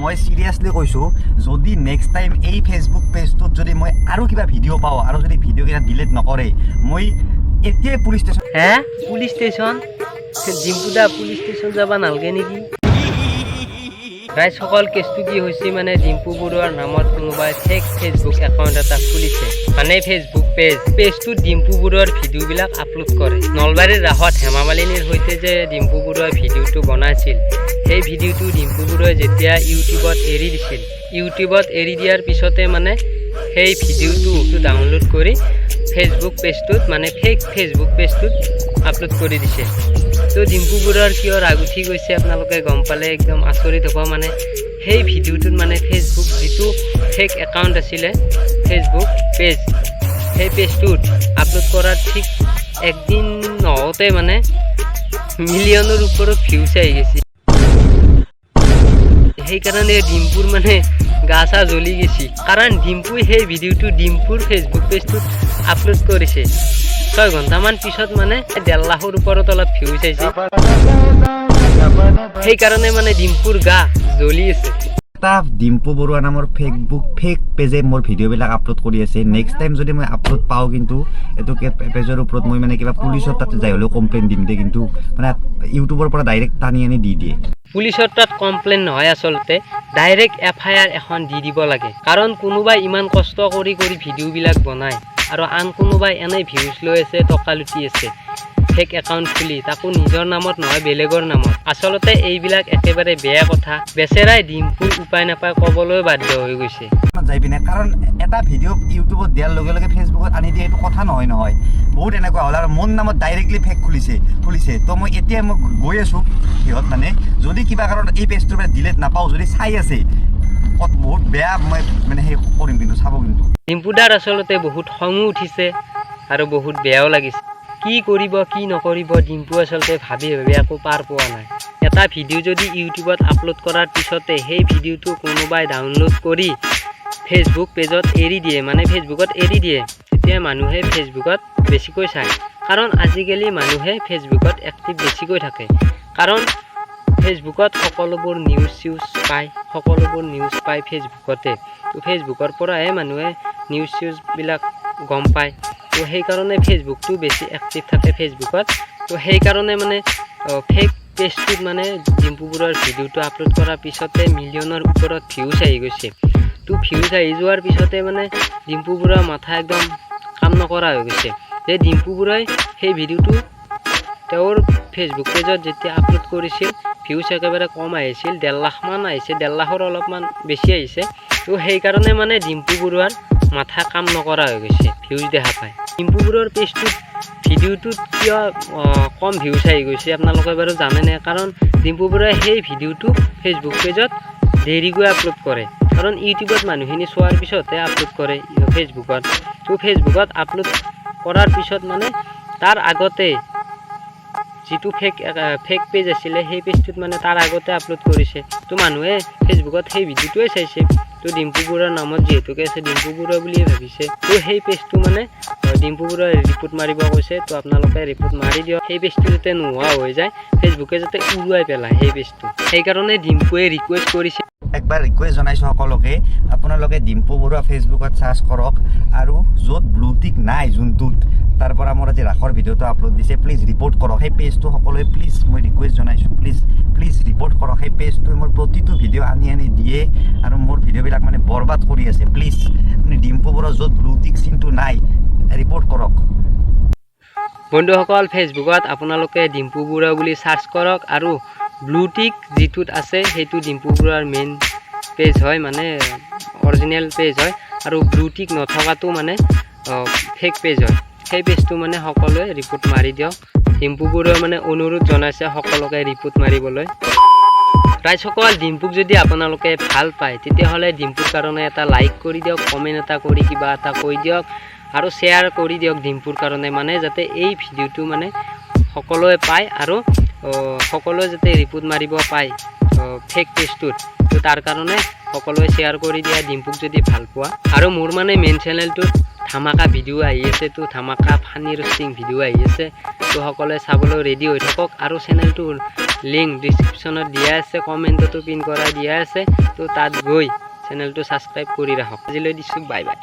মই সিৰিয়াসলি কৈছো যদি নেক্সট টাইম এই ফেসবুক পেজটোত যদি মই আৰু কিবা ভিডিও পাও আৰু যদি ভিডিও কিটা ডিলিট নকৰে মই এতিয়াই পুলিশ স্টেশন পুলিশ স্টেশন ডিম্পুদা পুলিশ স্টেশন যাবা নালগে নেকি রাইজ সকল কেছটো কি হৈছে মানে ডিম্পু বৰুৱাৰ নামত কোনোবাই ফেক ফেসবুক একাউণ্ট এটা খুলিছে মানে ফেসবুক পেজটো ডিম্পু বৰুৱাৰ ভিডিঅ'বিলাক আপলোড কৰে নলবাৰীৰ ৰাহত হেমামালিনীৰ সৈতে যে ডিম্পু বৰুৱাই ভিডিঅ'টো বনাইছিল সেই ভিডিঅ'টো ডিম্পু বৰুৱাই যেতিয়া ইউটিউবত এৰি দিছিল ইউটিউবত এৰি দিয়াৰ পিছতে মানে সেই ভিডিঅ'টো ডাউনলোড কৰি ফেসবুক পেজটোত মানে ফেক ফেসবুক পেজটোত আপলোড কৰি দিছে তো ডিম্পু বৰুৱাৰ কিয় ৰাগ উঠি গৈছে আপোনালোকে গম পালে একদম আচৰিত হ'ব মানে সেই ভিডিঅ'টোত মানে ফেসবুক যিটো ফেক একাউণ্ট আছিলে ফেসবুক পেজ সেই পেজটোত আপলোড কৰাৰ ঠিক একদিন নহওঁতে মানে মিলিয়নৰ ওপৰত ভিউজ আহি গৈছে সেইকাৰণে ডিম্পুৰ মানে গা চা জ্বলি গৈছে কাৰণ ডিম্পুই সেই ভিডিঅ'টো ডিম্পুৰ ফেসবুক পেজটোত আপলোড কৰিছে 6 ঘণ্টামান পিছত মানে 1.5 লাখৰ ওপৰত অলপ ভিউজ আহিছে সেইকাৰণে মানে ডিম্পুৰ গা জ্বলি আছে এটা ডিম্পু বৰুৱা নামৰ ফেক পেজে মোৰ ভিডিঅ'বিলাক আপলোড কৰি আছে নেক্সট টাইম যদি মই আপলোড পাওঁ কিন্তু এটো পেজৰ ওপৰত মই মানে কিবা পুলিচৰ তাতে যাই হলেও কমপ্লেইন দিম দে কিন্তু মানে ইউটিউবৰ পৰা ডাইৰেক্ট টানি আনি দি দিয়ে পুলিচৰ তাত কমপ্লেইন নহয় আসলতে ডাইৰেক্ট FIR এখন দি দিব লাগে কাৰণ কোনোবাই ইমান কষ্ট কৰি ভিডিঅ'বিলাক বনায় আৰু আন কোনোবাই এনে ভিউজ লৈ আছে টকা লুটি আছে ফেক একাউণ্ট খুলি তাকো নিজৰ নামত নহয় বেলেগৰ নামত আসলতে এইবিলাক একেবাৰে বেয়া কথা বেচেৰাই ডিম্পুৰ উপায় নাপায় ক'বলৈ বাধ্য হৈ গৈছে যাই পিনে কাৰণ এটা ভিডিঅ' ইউটিউবত দিয়াৰ লগে লগে ফেচবুকত আনি দিয়ে এইটো কথা নহয় বহুত এনেকুৱা হ'ল আৰু মোৰ নামত ডাইৰেক্টলি ফেক খুলিছে তো মই এতিয়া মই গৈ আছোঁ সিহঁত মানে যদি কিবা কাৰণত এই পেজটোৰ পৰা ডিলিট নাপাওঁ যদি চাই আছে বহুত বেয়া মই মানে সেই কৰিম কিন্তু চাব কিন্তু ডিম্পুদাৰ আসলতে বহুত খঙো উঠিছে আৰু বহুত বেয়াও লাগিছে কি কৰিব কি নকৰিব ডিম্পু আসলতে ভাবি একো পাৰ পোৱা নাই এটা ভিডিঅ' যদি ইউটিউবত আপলোড কৰাৰ পিছতে সেই ভিডিঅ'টো কোনোবাই ডাউনলোড কৰি ফেসবুক পেজত এৰি দিয়ে মানে ফেসবুকত এৰি দিয়ে তেতিয়া মানুহে ফেসবুকত বেছিকৈ চায় কাৰণ আজিকালি মানুহে ফেসবুকত এক্টিভ বেছিকৈ থাকে কাৰণ ফেসবুকত সকলোবোৰ নিউজ পায় ফেসবুকতে তো ফেসবুকৰ পৰাহে মানুহে নিউজবিলাক গম পায় তো সেইকাৰণে ফেসবুকটো বেছি এক্টিভ থাকে ফেসবুকত তো সেইকাৰণে মানে ফেক পেজটোত মানে ডিম্পু বৰুৱাৰ ভিডিঅ'টো আপলোড কৰাৰ পিছতে মিলিয়নৰ ওপৰত ভিউজ আহি গৈছে তো ভিউজ আহি যোৱাৰ পিছতে মানে ডিম্পু বৰুৱাৰ মাথা একদম কাম নকৰা হৈ গৈছে যে ডিম্পু বৰুৱাই সেই ভিডিঅ'টো তেওঁৰ ফেসবুক পেজত যেতিয়া আপলোড কৰিছিল ভিউজ একেবাৰে কম আহিছিল 1.5 লাখমান আহিছে 1.5 লাখৰ অলপমান বেছি আহিছে তো সেইকাৰণে মানে ডিম্পু বৰুৱাৰ মাথা কাম নকৰা হৈ গৈছে ভিউজ দেখা পায় ডিম্পু বৰুৱাৰ পেজটোত ভিডিঅ'টোত কিয় কম ভিউজ আহি গৈছে আপোনালোকে বাৰু জানেনে কাৰণ ডিম্পু বৰুৱাই সেই ভিডিঅ'টো ফেসবুক পেজত দেৰিকৈ আপলোড কৰে কাৰণ ইউটিউবত মানুহখিনি চোৱাৰ পিছতহে আপলোড কৰে ফেসবুকত তো ফেসবুকত আপলোড কৰাৰ পিছত মানে তাৰ আগতে যিটো ফেক পেজ আছিলে সেই পেজটোত মানে তাৰ আগতে আপলোড কৰিছে তো মানুহে ফেসবুকত সেই ভিডিঅ'টোৱে চাইছে তো ডিম্পু বৰুৱাৰ নামত যিহেতুকে আছে ডিম্পু বৰুৱা বুলিয়ে ভাবিছে তো সেই পেজটো মানে ডিম্পু বৰুৱাই ৰিপোৰ্ট মাৰিব কৈছে তো আপোনালোকে ৰিপোৰ্ট মাৰি দিয়ক সেই পেজটো যাতে নোহোৱা হৈ যায় ফেসবুকে যাতে উৰুৱাই পেলায় সেই পেজটো সেইকাৰণে ডিম্পুৱে ৰিকুৱেষ্ট কৰিছে একবাৰ ৰিকুৱেষ্ট জনাইছোঁ সকলোকে আপোনালোকে ডিম্পু বৰুৱা ফেচবুকত চাৰ্চ কৰক আৰু য'ত ব্লু টিক নাই যোনটোত তাৰ পৰা মোৰ আজি ৰাখৰ ভিডিঅ'টো আপলোড দিছে প্লিজ ৰিপৰ্ট কৰক সেই পেজটো সকলোৱে প্লিজ মই ৰিকুৱেষ্ট জনাইছোঁ প্লিজ ৰিপৰ্ট কৰক সেই পেজটোৱে মোৰ প্ৰতিটো ভিডিঅ' আনি দিয়ে আৰু মোৰ ভিডিঅ'বিলাক মানে বৰবাদ কৰি আছে প্লিজ আপুনি ডিম্পু বৰুৱা য'ত ব্লু টিক চিনটো নাই ৰিপৰ্ট কৰক বন্ধুসকল ফেসবুকত আপোনালোকে ডিম্পু বৰুৱা বুলি চাৰ্চ কৰক আৰু ব্লু টিক যিটোত আছে সেইটো ডিম্পু বৰুৱাৰ মেইন পেজ হয় মানে অৰিজিনেল পেজ হয় আৰু ব্লু টিক নথকাটো মানে ফেক পেজ হয় সেই পেজটো মানে সকলোৱে ৰিপোৰ্ট মাৰি দিয়ক ডিম্পু বৰুৱাই মানে অনুৰোধ জনাইছে সকলোকে ৰিপোৰ্ট মাৰিবলৈ ৰাইজসকল ডিম্পুক যদি আপোনালোকে ভাল পায় তেতিয়াহ'লে ডিম্পুৰ কাৰণে এটা লাইক কৰি দিয়ক কমেণ্ট এটা কৰি কিবা এটা কৈ দিয়ক আৰু শ্বেয়াৰ কৰি দিয়ক ডিম্পুৰ কাৰণে মানে যাতে এই ভিডিঅ'টো মানে সকলোৱে পায় আৰু সকলোৱে যাতে ৰিপোৰ্ট মাৰিব পায় ফেক পেজটোত তো তাৰ কাৰণে সকলোৱে শ্বেয়াৰ কৰি দিয়া ডিম্পুক যদি ভাল পোৱা আৰু মোৰ মানে মেইন চেনেলটোত ধামাকা ভিডিঅ' আহি আছে, তো ধামাকা ফানি ৰষ্টিং ভিডিঅ' আহি আছে। তো সকলোৱে চাবলৈ ৰেডি হৈ থাকক। আৰু চেনেলটোৰ লিংক ডিছক্ৰিপশ্যনত দিয়া আছে, কমেণ্টতো পিন কৰাই দিয়া আছে। তো তাত গৈ চেনেলটো ছাবস্ক্ৰাইব কৰি ৰাখক। আজিলৈ দিছোঁ বাই বাই।